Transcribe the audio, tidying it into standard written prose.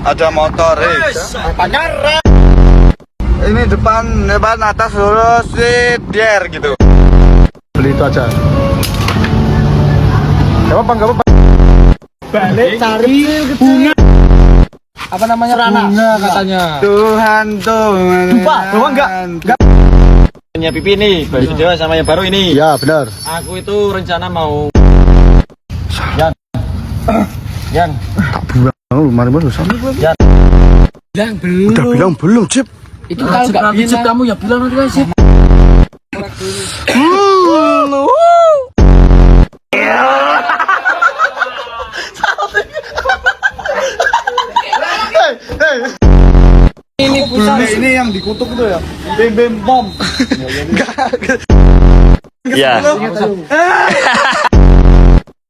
ada motor. Ini depan atas lurus der gitu. Beli itu aja. Gak apa-apa. Balik cari bunga. Apa namanya? Bunga katanya. Tuhan. Sumpah, bawa enggak? Punya pipi nih, baju dewa sama yang baru ini. Ya benar. Aku itu rencana mau Yan. Tak bilang, mari sama belum? Yan. Bilang belum. Udah bilang belum, Cip. Itu kalau nggak bilang kamu ya bilang nanti aja. Ini pusat. Ini yang dikutuk itu ya. Bem bom. Iya.